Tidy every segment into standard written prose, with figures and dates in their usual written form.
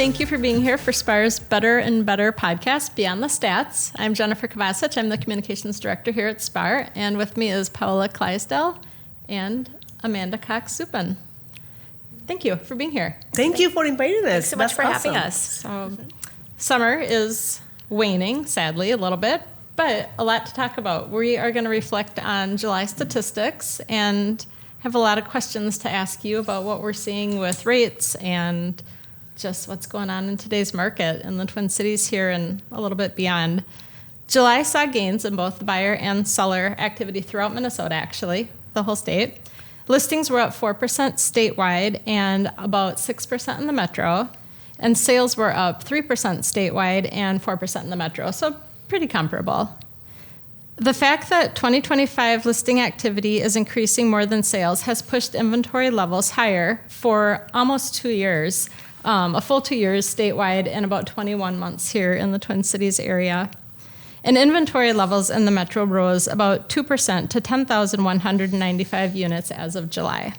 Thank you for being here for SPAR's Better and Better podcast, Beyond the Stats. I'm Jennifer Kovacich. I'm the Communications Director here at SPAR. And with me is Pahola, Clysdale, and Amanda Cox-Zuppan. Thank you for being here. Thank you for inviting us. Thanks so much for having us. So, summer is waning, sadly, a little bit, but a lot to talk about. We are going to reflect on July statistics and have a lot of questions to ask you about what we're seeing with rates and just what's going on in today's market in the Twin Cities here and a little bit beyond. July saw gains in both the buyer and seller activity throughout Minnesota, actually, the whole state. Listings were up 4% statewide and about 6% in the metro, and sales were up 3% statewide and 4% in the metro, so pretty comparable. The fact that 2025 listing activity is increasing more than sales has pushed inventory levels higher for almost 2 years, a full 2 years statewide and about 21 months here in the Twin Cities area. And inventory levels in the metro rose about 2% to 10,195 units as of July.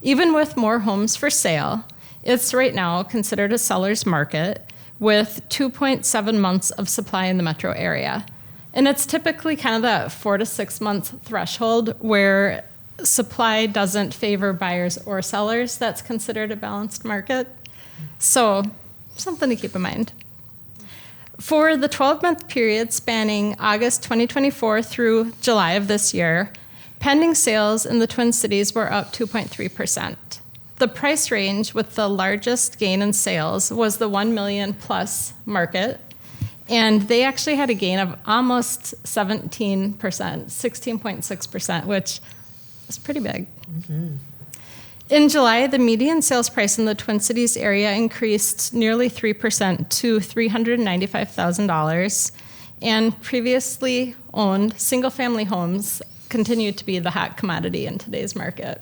Even with more homes for sale, it's right now considered a seller's market with 2.7 months of supply in the metro area. And it's typically kind of that 4 to 6 month threshold where supply doesn't favor buyers or sellers. That's considered a balanced market. So, something to keep in mind. For the 12-month period spanning August 2024 through July of this year, pending sales in the Twin Cities were up 2.3%. The price range with the largest gain in sales was the 1 million plus market, and they actually had a gain of almost 17%, 16.6%, which is pretty big. Mm-hmm. In July, the median sales price in the Twin Cities area increased nearly 3% to $395,000, and previously owned single-family homes continue to be the hot commodity in today's market.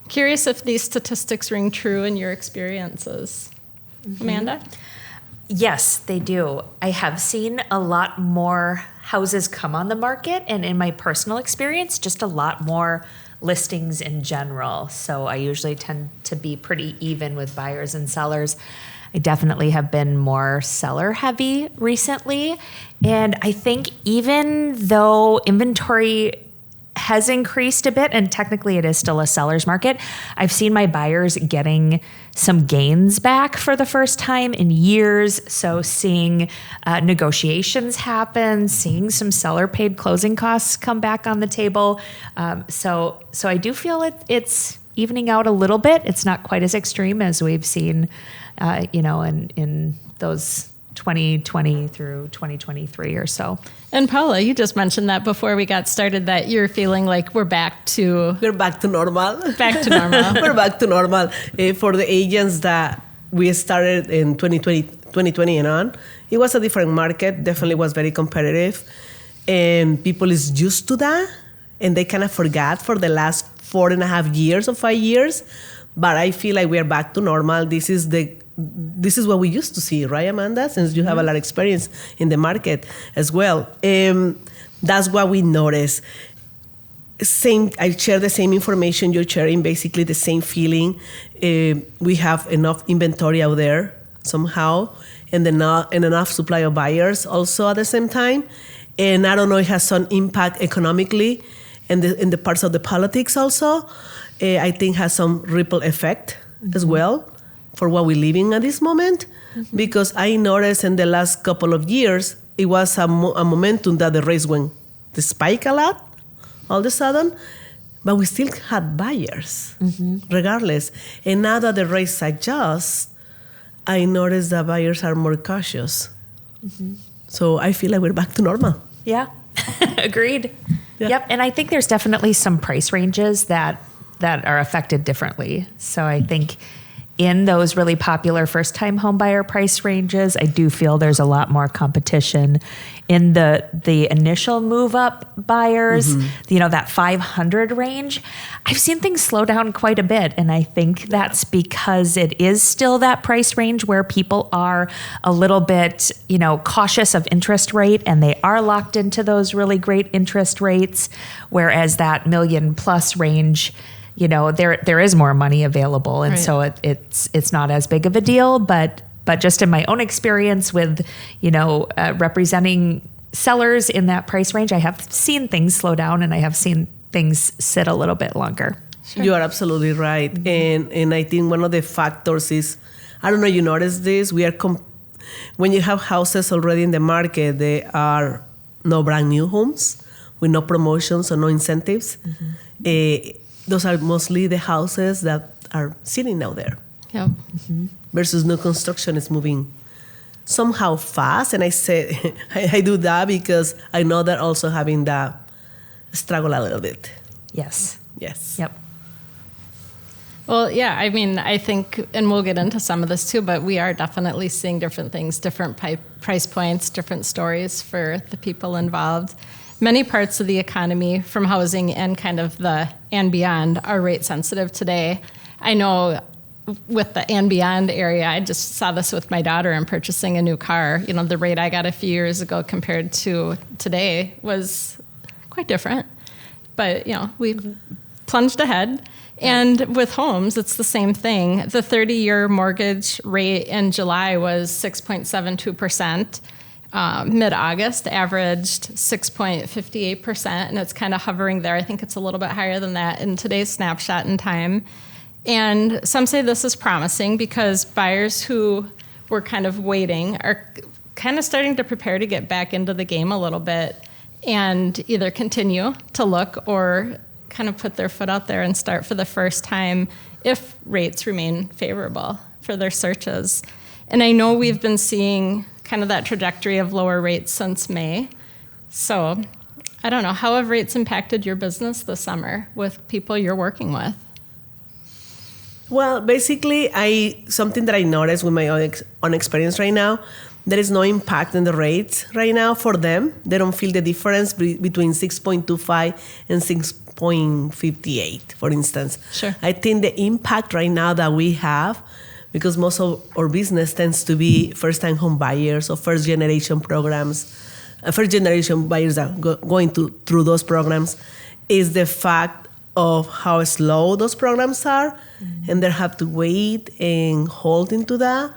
Curious if these statistics ring true in your experiences. Mm-hmm. Amanda? Yes, they do. I have seen a lot more houses come on the market, and in my personal experience, just a lot more listings in general. So I usually tend to be pretty even with buyers and sellers. I definitely have been more seller heavy recently. And I think even though inventory has increased a bit, and technically it is still a seller's market, I've seen my buyers getting some gains back for the first time in years. So seeing negotiations happen, seeing some seller paid closing costs come back on the table. So I do feel it's evening out a little bit. It's not quite as extreme as we've seen, in those 2020 through 2023 or so. And Paula, you just mentioned that before we got started, that you're feeling like we're back to normal. Back to normal. We're back to normal. For the agents that we started in 2020 and on, it was a different market. Definitely was very competitive, and people is used to that, and they kind of forgot for the last 4.5 years or 5 years. But I feel like we are back to normal. This is what we used to see, right, Amanda? Since you have a lot of experience in the market as well. That's what we noticed. I share the same information you're sharing, basically the same feeling. We have enough inventory out there somehow, and enough supply of buyers also at the same time. And I don't know, it has some impact economically in the parts of the politics also. I think has some ripple effect as well for what we're living at this moment, because I noticed in the last couple of years, it was a momentum that the rates went to spike a lot all of a sudden, but we still had buyers regardless. And now that the rates adjust, I noticed that buyers are more cautious. Mm-hmm. So I feel like we're back to normal. Yeah, agreed. Yeah. Yep, and I think there's definitely some price ranges that are affected differently. So I think in those really popular first-time homebuyer price ranges, I do feel there's a lot more competition. In the initial move-up buyers, that 500 range, I've seen things slow down quite a bit, and I think that's because it is still that price range where people are a little bit, cautious of interest rate, and they are locked into those really great interest rates, whereas that million-plus range, there is more money available, and Right. so it's not as big of a deal. But just in my own experience with representing sellers in that price range, I have seen things slow down, and I have seen things sit a little bit longer. You are absolutely right. And I think one of the factors is, I don't know, you notice this, when you have houses already in the market, they are no brand new homes with no promotions or no incentives. Those are mostly the houses that are sitting out there. Yep. Versus new construction is moving somehow fast. And I say, I do that because I know they're also having that struggle a little bit. Yes. Yes. Yep. Well, yeah, I mean, I think, and we'll get into some of this too, but we are definitely seeing different things, different price points, different stories for the people involved. Many parts of the economy, from housing and kind of the and beyond, are rate sensitive today. I know with the and beyond area, I just saw this with my daughter in purchasing a new car. The rate I got a few years ago compared to today was quite different. But, we plunged ahead. And with homes, it's the same thing. The 30-year mortgage rate in July was 6.72%. Mid-August averaged 6.58%, and it's kind of hovering there. I think it's a little bit higher than that in today's snapshot in time. And some say this is promising because buyers who were kind of waiting are kind of starting to prepare to get back into the game a little bit and either continue to look or kind of put their foot out there and start for the first time if rates remain favorable for their searches. And I know we've been seeing kind of that trajectory of lower rates since May. So I don't know, how have rates impacted your business this summer with people you're working with? Well, basically, something that I noticed with my own experience right now, there is no impact in the rates right now for them. They don't feel the difference between 6.25 and 6.58, for instance. Sure. I think the impact right now that we have, because most of our business tends to be first-time home buyers or first-generation programs, first-generation buyers that going through those programs, is the fact of how slow those programs are, and they have to wait and hold into that,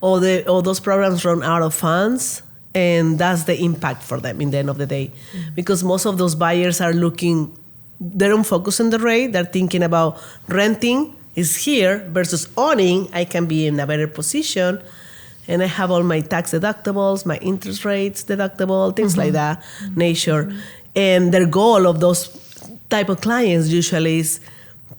or those programs run out of funds, and that's the impact for them in the end of the day. Because most of those buyers are looking, they don't focus on the rate, they're thinking about renting is here versus owning. I can be in a better position, and I have all my tax deductibles, my interest rates deductible, things like that nature. And their goal of those type of clients usually is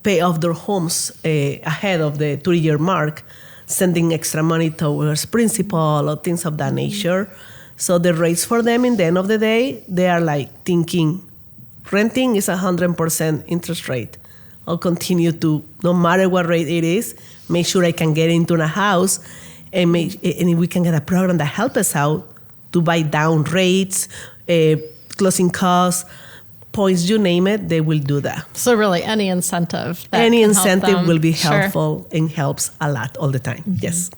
pay off their homes ahead of the 3-year mark, sending extra money towards principal or things of that nature. So the rates for them in the end of the day, they are like thinking, renting is 100% interest rate. I'll continue to, no matter what rate it is, make sure I can get into a house, and we can get a program that helps us out to buy down rates, closing costs, points, you name it, they will do that. So really any incentive that Any can help incentive them. will be Sure. helpful and helps a lot all the time. Yes.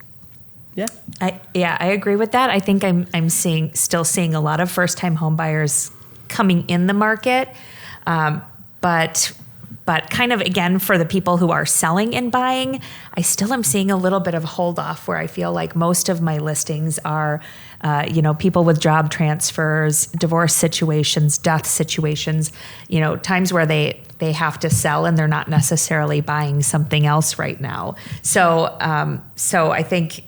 Yeah. I agree with that. I think I'm still seeing a lot of first-time home buyers coming in the market, but kind of, again, for the people who are selling and buying, I still am seeing a little bit of hold off where I feel like most of my listings are, people with job transfers, divorce situations, death situations, times where they have to sell and they're not necessarily buying something else right now. So I think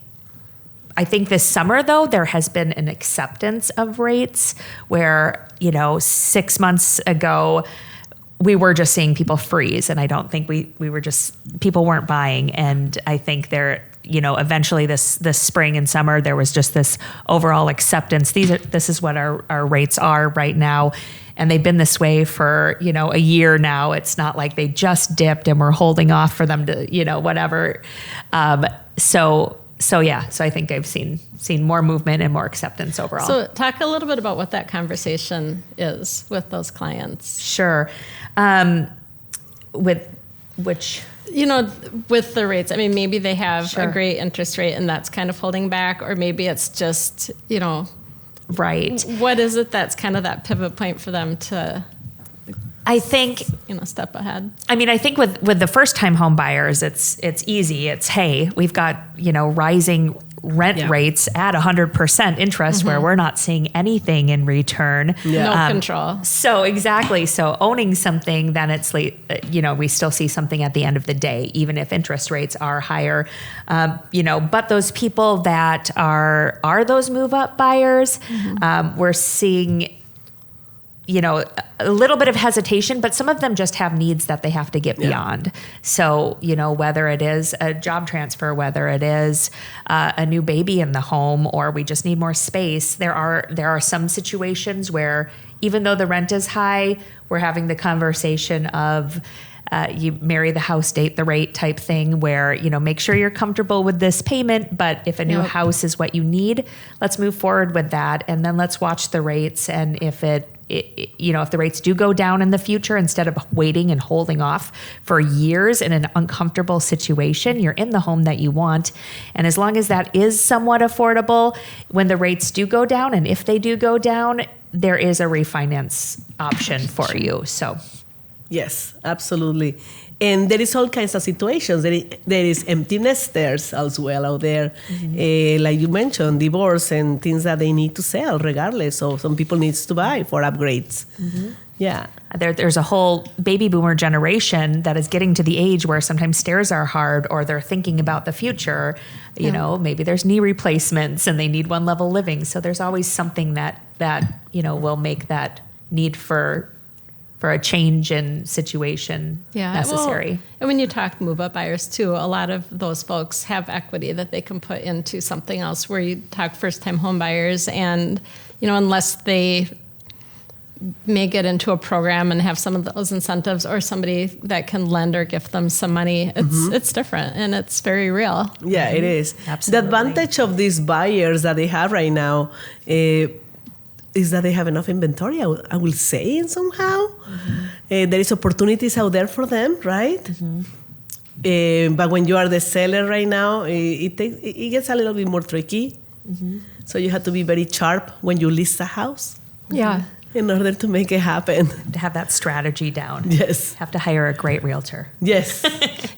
this summer, though, there has been an acceptance of rates where, 6 months ago, we were just seeing people freeze, and I don't think people weren't buying. And I think eventually this spring and summer, there was just this overall acceptance. This is what our rates are right now. And they've been this way for, a year now. It's not like they just dipped and we're holding off for them to, whatever. So I think I've seen more movement and more acceptance overall. So talk a little bit about what that conversation is with those clients. Sure. With which? With the rates, I mean, maybe they have Sure. a great interest rate and that's kind of holding back, or maybe it's just, Right. what is it that's kind of that pivot point for them to I think, step ahead. I mean, I think with the first time home buyers, it's easy. It's, hey, we've got, rising rent rates at 100% interest where we're not seeing anything in return. No control. So exactly. So owning something, then it's late, we still see something at the end of the day, even if interest rates are higher. But those people that are those move up buyers, we're seeing, a little bit of hesitation, but some of them just have needs that they have to get beyond. So, whether it is a job transfer, whether it is a new baby in the home, or we just need more space, there are some situations where even though the rent is high, we're having the conversation of you marry the house, date the rate type thing where, make sure you're comfortable with this payment, but if a new house is what you need, let's move forward with that. And then let's watch the rates. And if if the rates do go down in the future, instead of waiting and holding off for years in an uncomfortable situation, you're in the home that you want. And as long as that is somewhat affordable, when the rates do go down, and if they do go down, there is a refinance option for you. So, yes, absolutely. And there is all kinds of situations. There is empty nesters as well out there. Like you mentioned, divorce and things that they need to sell regardless. So some people needs to buy for upgrades. Yeah. There's a whole baby boomer generation that is getting to the age where sometimes stairs are hard, or they're thinking about the future. Maybe there's knee replacements and they need one level living. So there's always something that will make that need for a change in situation necessary. Well, and when you talk move-up buyers too, a lot of those folks have equity that they can put into something else. Where you talk first-time home buyers, and unless they may get into a program and have some of those incentives, or somebody that can lend or gift them some money, it's different, and it's very real. Yeah, it is. Absolutely. The advantage of these buyers that they have right now is that they have enough inventory, I will say, and somehow. There is opportunities out there for them, right? But when you are the seller right now, it gets a little bit more tricky. So you have to be very sharp when you list a house. Yeah. In order to make it happen. To have that strategy down. Yes. Have to hire a great realtor. Yes.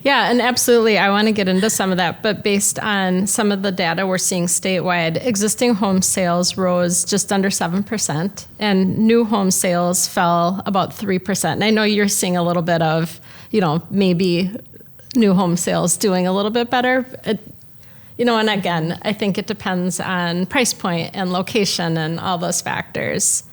Yeah, and absolutely, I want to get into some of that, but based on some of the data we're seeing statewide, existing home sales rose just under 7%, and new home sales fell about 3%. And I know you're seeing a little bit of, maybe new home sales doing a little bit better. And again, I think it depends on price point and location and all those factors.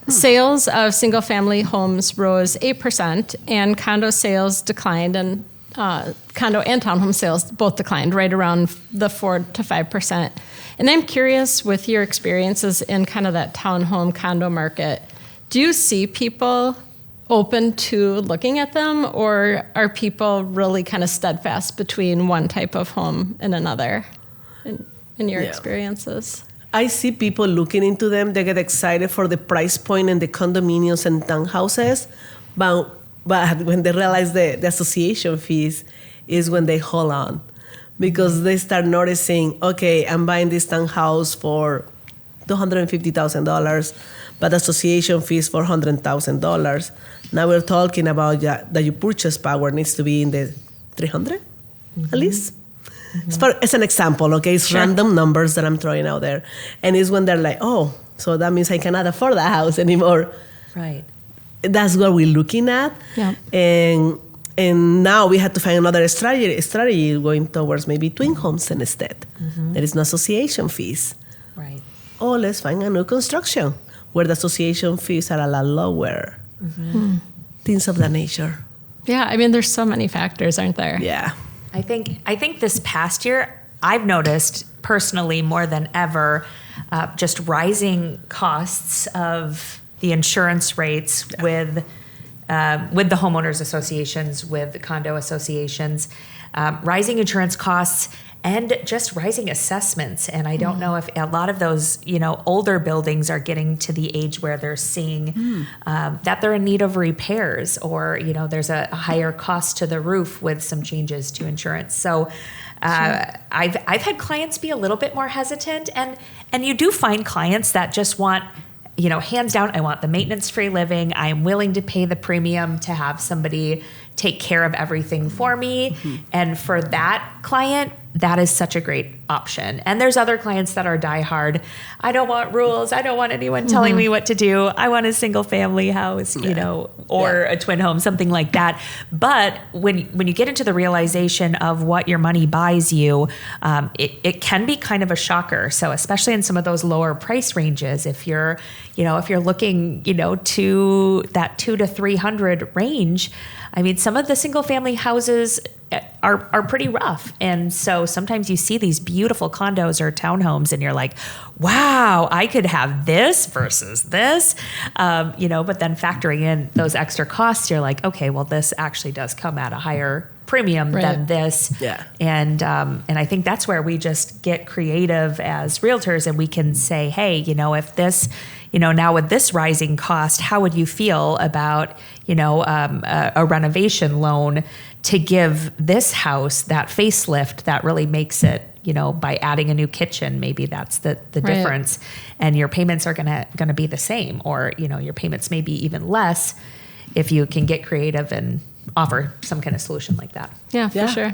Sales of single-family homes rose 8%, and condo sales declined, and condo and townhome sales both declined, right around the 4 to 5%. And I'm curious, with your experiences in kind of that townhome condo market, do you see people open to looking at them, or are people really kind of steadfast between one type of home and another in your experiences? I see people looking into them. They get excited for the price point and the condominiums and townhouses. But when they realize the association fees is when they hold on. Because they start noticing, okay, I'm buying this townhouse for $250,000, but association fees for $100,000. Now we're talking about that your purchase power needs to be in the 300 at least. It's an example, okay? It's random numbers that I'm throwing out there. And it's when they're like, oh, so that means I cannot afford that house anymore. Right. That's what we're looking at. Yeah. And now we have to find another strategy going towards maybe twin homes instead. There is no association fees. Right. Or let's find a new construction where the association fees are a lot lower. Things of that nature. Yeah, I mean, there's so many factors, aren't there? Yeah. I think this past year, I've noticed personally more than ever, just rising costs of the insurance rates with the homeowners associations, with the condo associations, rising insurance costs, and just rising assessments. And I don't know if a lot of those, older buildings are getting to the age where they're seeing that they're in need of repairs, or, there's a higher cost to the roof with some changes to insurance. So I've had clients be a little bit more hesitant, and you do find clients that just want hands down, I want the maintenance-free living. I am willing to pay the premium to have somebody take care of everything for me. And for that client, that is such a great option. And there's other clients that are diehard. I don't want rules. I don't want anyone telling me what to do. I want a single family house, or a twin home, something like that. But when you get into the realization of what your money buys you, it can be kind of a shocker. So especially in some of those lower price ranges, if you're looking, to that 200 to 300 range, I mean, some of the single family houses are pretty rough. And so sometimes you see these beautiful condos or townhomes and you're like, wow, I could have this versus this, but then factoring in those extra costs, you're like, okay, well, this actually does come at a higher premium than this. Yeah. And I think that's where we just get creative as realtors and we can say, hey, if this, now with this rising cost, how would you feel about, a renovation loan to give this house that facelift that really makes it, by adding a new kitchen, maybe that's the difference, and your payments are gonna be the same, or your payments may be even less if you can get creative and offer some kind of solution like that. Yeah, for sure.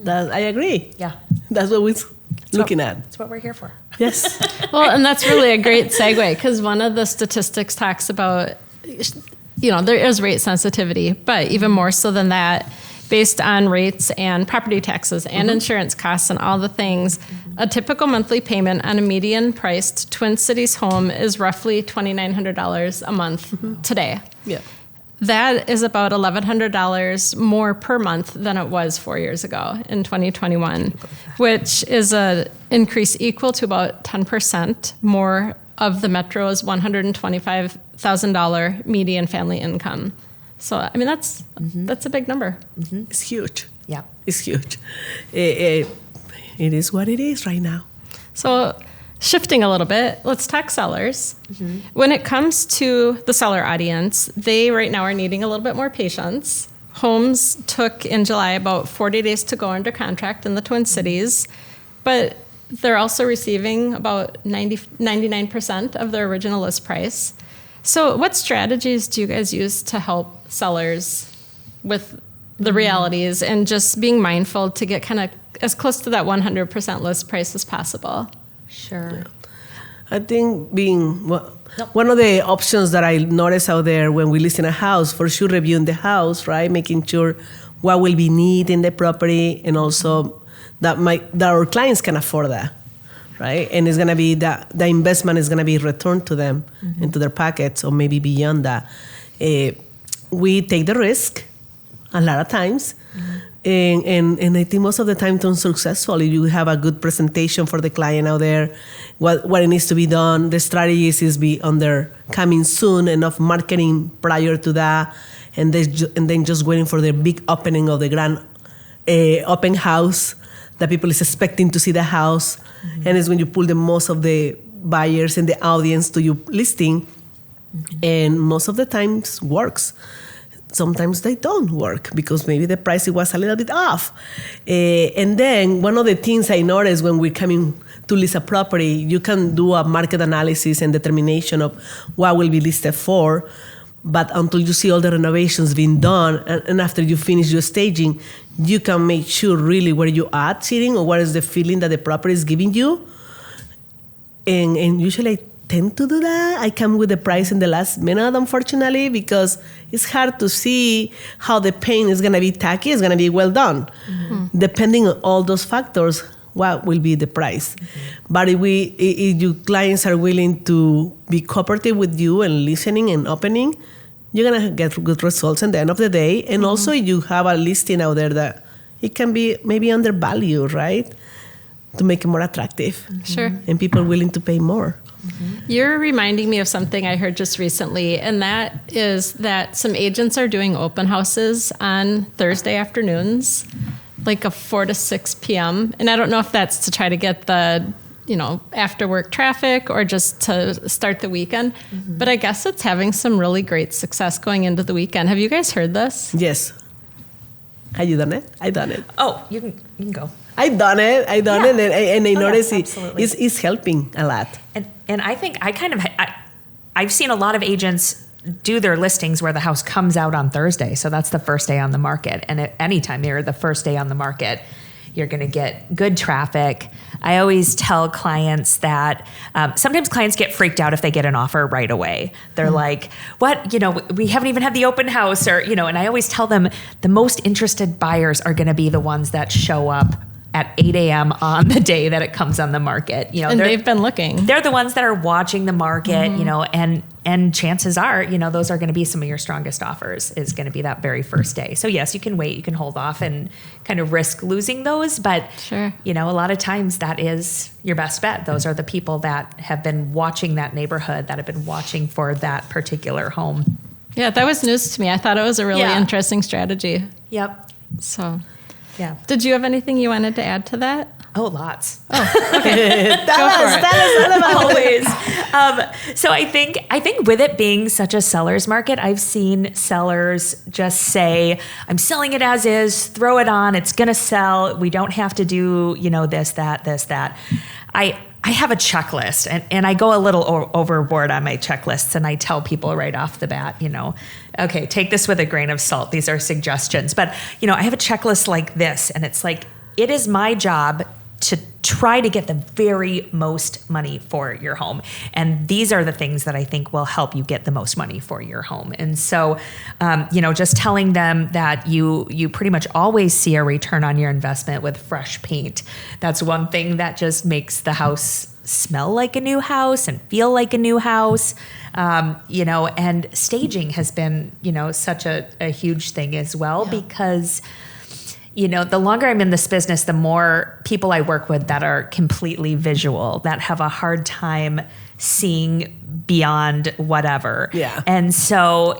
I agree. Yeah, That's what we're looking at. That's what we're here for. Yes. Well, and that's really a great segue because one of the statistics talks about, there is rate sensitivity, but even more so than that, based on rates and property taxes and insurance costs and all the things, a typical monthly payment on a median priced Twin Cities home is roughly $2,900 a month today. Yeah. That is about $1,100 more per month than it was 4 years ago in 2021, which is an increase equal to about 10% more of the Metro's $125,000 median family income. So, I mean, that's a big number. It's huge. Yeah. It's huge. It is what it is right now. So, shifting a little bit, let's talk sellers. When it comes to the seller audience, they right now are needing a little bit more patience. Homes took in July about 40 days to go under contract in the Twin Cities, but they're also receiving about 99% of their original list price. So what strategies do you guys use to help sellers with the realities and just being mindful to get kind of as close to that 100% list price as possible? Sure. I think one of the options that I notice out there when we list in a house, for sure reviewing the house, right? Making sure what will be needed in the property and also that our clients can afford that, right? And it's going to be the investment is going to be returned to them into their pockets or maybe beyond that. We take the risk a lot of times. And I think most of the time it's unsuccessful. You have a good presentation for the client out there, what it needs to be done. The strategies is be under coming soon, enough marketing prior to that, and then just waiting for the big opening of the grand open house that people is expecting to see the house. And it's when you pull the most of the buyers and the audience to your listing, and most of the times works. Sometimes they don't work because maybe the price was a little bit off. And then one of the things I noticed when we're coming to list a property, you can do a market analysis and determination of what will be listed for. But until you see all the renovations being done, and after you finish your staging, you can make sure really where you are sitting or what is the feeling that the property is giving you. And usually I tend to do that. I come with the price in the last minute, unfortunately, because it's hard to see how the paint is going to be tacky, it's going to be well done. Depending on all those factors, what will be the price? But if your clients are willing to be cooperative with you and listening and opening, you're going to get good results at the end of the day. And also you have a listing out there that it can be maybe undervalued, right? To make it more attractive. Sure. And people willing to pay more. You're reminding me of something I heard just recently, and that is that some agents are doing open houses on Thursday afternoons, like a 4 to 6 p.m. And I don't know if that's to try to get the, after work traffic or just to start the weekend. But I guess it's having some really great success going into the weekend. Have you guys heard this? Yes. Have you done it? I done it. Oh, you can go. I done it, and I noticed absolutely. it's helping a lot. And I think I I've seen a lot of agents do their listings where the house comes out on Thursday. So that's the first day on the market. And at any time you're the first day on the market, you're going to get good traffic. I always tell clients that sometimes clients get freaked out if they get an offer right away. They're like, what? We haven't even had the open house, or, and I always tell them the most interested buyers are going to be the ones that show up at 8 a.m. on the day that it comes on the market. And they've been looking. They're the ones that are watching the market, and chances are, those are going to be some of your strongest offers, is going to be that very first day. So yes, you can wait, you can hold off and kind of risk losing those. But, sure, a lot of times that is your best bet. Those are the people that have been watching that neighborhood, that have been watching for that particular home. Yeah, that was news to me. I thought it was a really interesting strategy. Yep. So, yeah. Did you have anything you wanted to add to that? Oh, lots. Oh, okay. Tell us all about Always. So I think with it being such a seller's market, I've seen sellers just say, I'm selling it as is, throw it on, it's going to sell. We don't have to do, this, that. I have a checklist, and I go a little overboard on my checklists, and I tell people right off the bat, okay, take this with a grain of salt. These are suggestions. But, I have a checklist like this, and it's like, it is my job to try to get the very most money for your home. And these are the things that I think will help you get the most money for your home. And so, just telling them that you pretty much always see a return on your investment with fresh paint. That's one thing that just makes the house smell like a new house and feel like a new house. And staging has been, such a huge thing as well, because the longer I'm in this business, the more people I work with that are completely visual, that have a hard time seeing beyond whatever. Yeah. And so,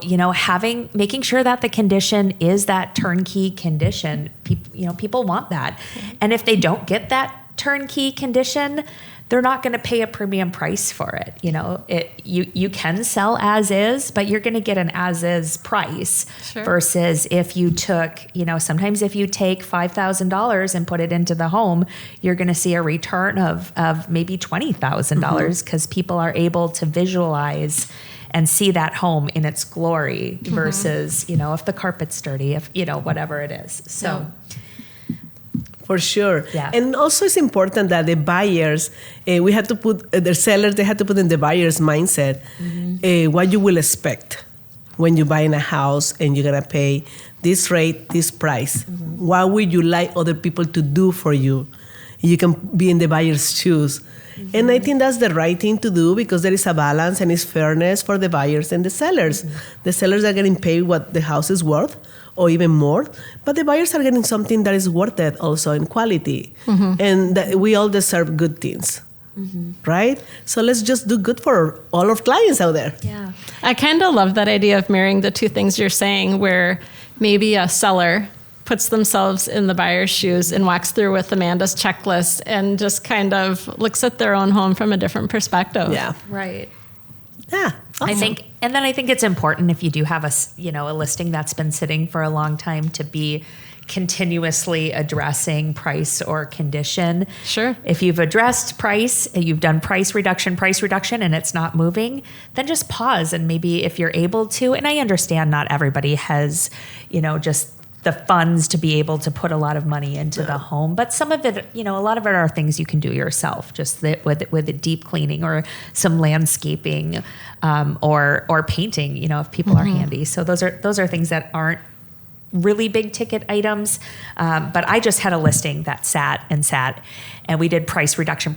making sure that the condition is that turnkey condition, people want that. And if they don't get that turnkey condition, they're not going to pay a premium price for it. You can sell as is, but you're going to get an as is price. Sure. Versus if you took, sometimes if you take $5,000 and put it into the home, you're going to see a return of maybe $20,000, because people are able to visualize and see that home in its glory versus, if the carpet's dirty, if, whatever it is. So. Yeah. For sure. Yeah. And also it's important that the buyers, we had to put, the sellers, they had to put in the buyer's mindset what you will expect when you buy in a house and you're going to pay this rate, this price. What would you like other people to do for you? You can be in the buyer's shoes. And I think that's the right thing to do, because there is a balance and it's fairness for the buyers and the sellers. The sellers are getting paid what the house is worth, or even more, but the buyers are getting something that is worth it also in quality. And that we all deserve good things, right? So let's just do good for all our clients out there. Yeah. I kind of love that idea of marrying the two things you're saying, where maybe a seller puts themselves in the buyer's shoes and walks through with Amanda's checklist and just kind of looks at their own home from a different perspective. Yeah. Right. Yeah. Awesome. I think it's important, if you do have a listing that's been sitting for a long time, to be continuously addressing price or condition. Sure. If you've addressed price, you've done price reduction, and it's not moving, then just pause. And maybe if you're able to, and I understand not everybody has, just the funds to be able to put a lot of money into the home, but some of it, a lot of it are things you can do yourself, just with a deep cleaning or some landscaping, or painting, if people are handy. So those are things that aren't really big ticket items. But I just had a listing that sat, and we did price reduction.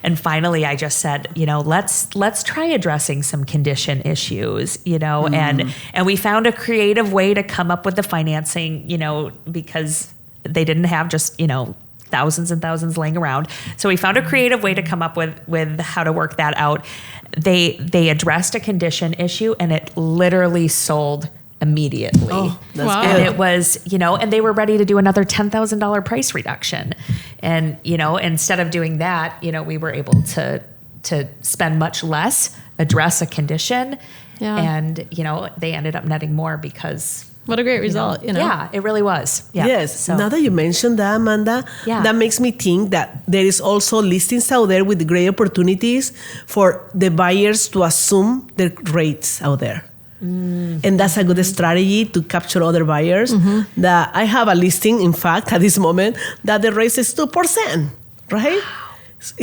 And finally I just said, let's try addressing some condition issues, and we found a creative way to come up with the financing, because they didn't have just, thousands and thousands laying around. So we found a creative way to come up with how to work that out. They addressed a condition issue, and it literally sold immediately. Oh, that's Wow. good. And it was, and they were ready to do another $10,000 price reduction. And, instead of doing that, we were able to spend much less, address a condition, Yeah. and, they ended up netting more because What a great result, you know? Yeah, it really was. Yeah. Yes. So, Now that you mentioned that, Amanda, Yeah. that makes me think that there is also listings out there with great opportunities for the buyers to assume their rates out there. And that's a good strategy to capture other buyers. That I have a listing, in fact, at this moment, that the rate is 2%, right?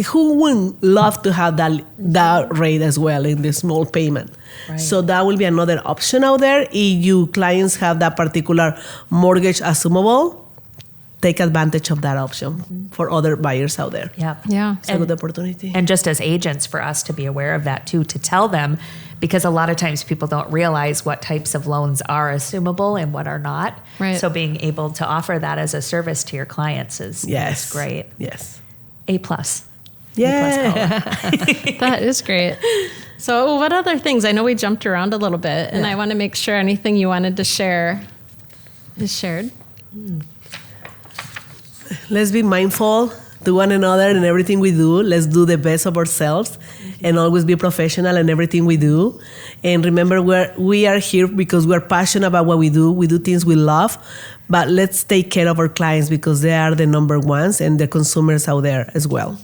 Who wouldn't love to have that rate as well in the small payment? Right. So that will be another option out there. If you clients have that particular mortgage assumable, take advantage of that option for other buyers out there. yeah. Yeah. It's a good opportunity. And just as agents, for us to be aware of that too, to tell them, because a lot of times people don't realize what types of loans are assumable and what are not. Right. So being able to offer that as a service to your clients is great. Yes. A plus. Yeah. That is great. So, what other things? I know we jumped around a little bit, and I want to make sure anything you wanted to share is shared. Let's be mindful to one another in everything we do. Let's do the best of ourselves and always be professional in everything we do. And remember, we are here because we're passionate about what we do. We do things we love, but let's take care of our clients because they are the number ones and the consumers out there as well.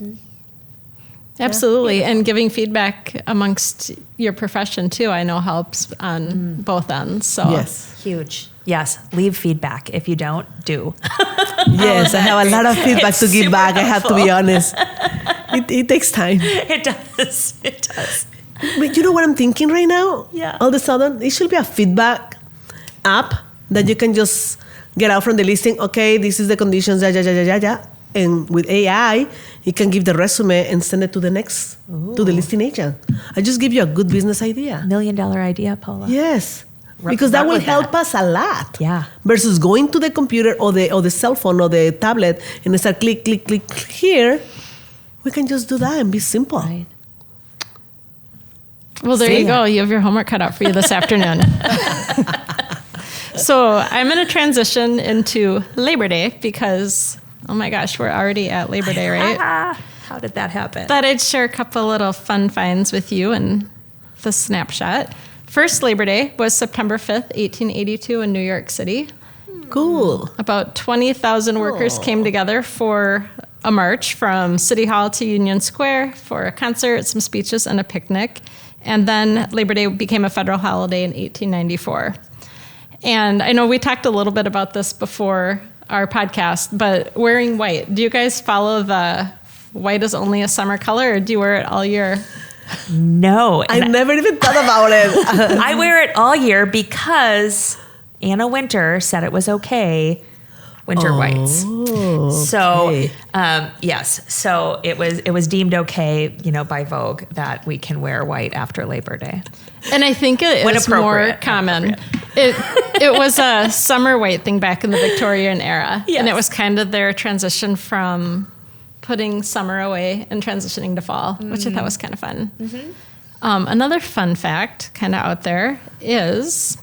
Absolutely. And giving feedback amongst your profession, too, I know helps on both ends. So, Yes. Huge. Yes. Leave feedback. If you don't, do. Yes, I have a lot of feedback It's to give super back. I have to be honest. It takes time. It does. It does. But you know what I'm thinking right now? Yeah. All of a sudden, it should be a feedback app that you can just get out from the listing. Okay, this is the conditions, yeah. And with AI, you can give the resume and send it to the next, to the listing agent. I just give you a good business idea. $1 million idea, Paula. Yes. Run- Because that run will with help that. us a lot. Yeah. Versus going to the computer or the cell phone or the tablet and start click here. We can just do that and be simple. Right. well, there you go. You have your homework cut out for you this afternoon. So, I'm going to transition into Labor Day because, oh my gosh, we're already at Labor Day, right? How did that happen? Thought I'd share a couple little fun finds with you and the snapshot. First Labor Day was September 5th, 1882 in New York City. Cool. About 20,000 workers came together for a march from City Hall to Union Square for a concert, some speeches, and a picnic. And then Labor Day became a federal holiday in 1894. And I know we talked a little bit about this before our podcast, but wearing white. Do you guys follow the white is only a summer color, or do you wear it all year? No. I never even thought about it. I wear it all year because Anna Winter said it was okay. Winter whites. So okay. yes, so it was deemed okay, by Vogue that we can wear white after Labor Day. And I think it When is more appropriate, common. It was a summer white thing back in the Victorian era. Yes. And it was kind of their transition from putting summer away and transitioning to fall, which I thought was kind of fun. Another fun fact, kind of out there, is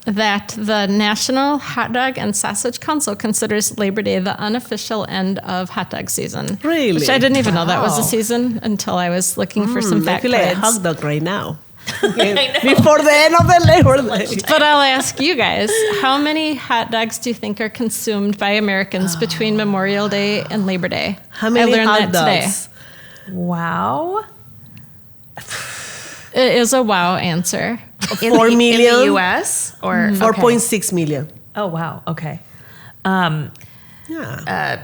that the National Hot Dog and Sausage Council considers Labor Day the unofficial end of hot dog season. Really? Which I didn't even know that was the Wow. season until I was looking for some I feel like a factoids. hot dog right now. I know. Before the end of the Labor Day. But I'll ask you guys, how many hot dogs do you think are consumed by Americans between Memorial Day and Labor Day? How many I learned hot that dogs? Wow. today. It is a wow answer. 4 million? in the US or 4.6 million. Oh wow. Okay. Yeah.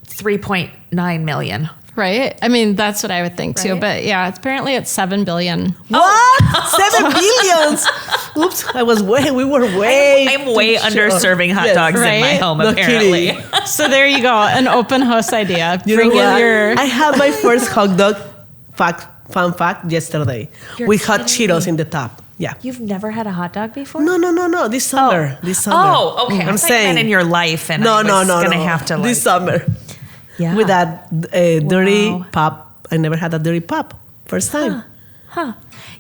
3.9 million. Right? I mean, that's what I would think too. Right. But yeah, apparently it's 7 billion. What? 7 billions? Oops, we were way. I'm way too under short. serving hot Yes. dogs in my Right? home No apparently. kidding. So there you go, an open house idea. You know Bring in what? your. I had my first hot dog fun fact yesterday. You're With hot kidding Cheetos me. in the top. Yeah. You've never had a hot dog before? No. This summer. This summer. Oh, okay. I'm I thought you meant saying. in your life, and No. I was gonna have to This summer. Yeah. With that dirty Wow. pop. I never had a dirty pop. First time.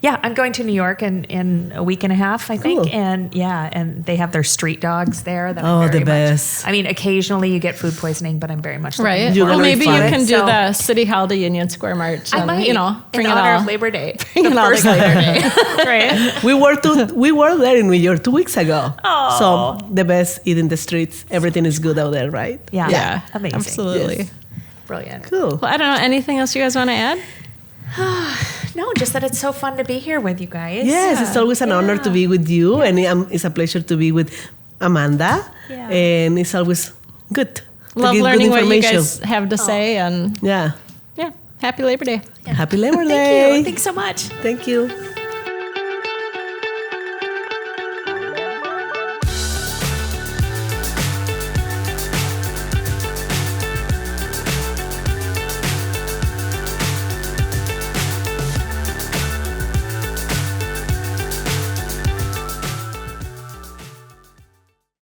Yeah, I'm going to New York in a week and a half, I think. Cool. And and they have their street dogs there. That Oh, I'm very the best. I mean, occasionally you get food poisoning, but I'm very much looking Right. You're Well, gonna be maybe you fine. can do So- the City Hall to Union Square March. I And, might, bring in it honor all. of Labor Day. Bring the it all first together. Labor Day. Right. We were there in New York 2 weeks ago. Oh. So the best, eat in the streets. Everything is good out there, right? Yeah. Yeah. Amazing. Absolutely. Yes. Brilliant. Cool. Well, I don't know. Anything else you guys want to add? No, just that it's so fun to be here with you guys. Yes, it's always an honor to be with you, and it's a pleasure to be with Amanda. Yeah. And it's always good. to Love give good learning what you information. guys have to say. And Yeah. yeah, happy Labor Day. Happy Labor Thank Day. you. Thanks so much. Thank you.